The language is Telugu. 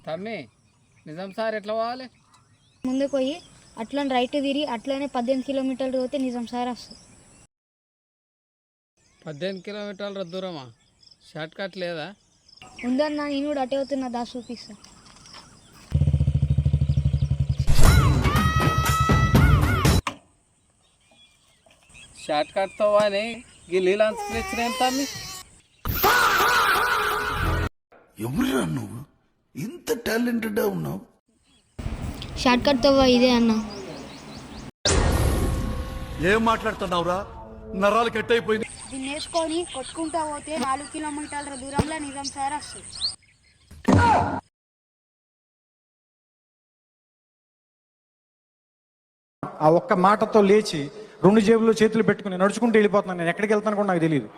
తమ్మి నిజాం సార్ ఎట్లా పోవాలి? ముందుకు పోయి అట్లా రైట్ తిరిగి అట్లనే 18 కిలోమీటర్లు పోతే నిజాం సార్ వస్తుంది. 18 కిలోమీటర్ల దూరమా? షార్ట్ కట్ లేదా? ఉందన్నా, నేను కూడా అటే అవుతున్నా, దా చూపిస్తా. షార్ట్ కట్తో అని ఈ లీలాన్స్ తెచ్చిన తమ్మి. ఎవరురా నువ్వు? ఇంత టాలెంటెడ్ ఉన్నావు. షార్ట్ కట్తో ఇదే అన్న. ఏం మాట్లాడుతున్నావురా? నరాలు కట్ అయిపోయింది. దీన్ని వేసుకొని కొట్టుకుంటా పోతే 4 కిలోమీటర్ల దూరంలో నిజాం సార్ వస్తుంది. ఆ ఒక్క మాటతో లేచి 2 జేబుల్లో చేతులు పెట్టుకుని నడుచుకుంటూ వెళ్ళిపోతున్నాను. నేను ఎక్కడికి వెళ్తాను కూడా నాకు తెలియదు.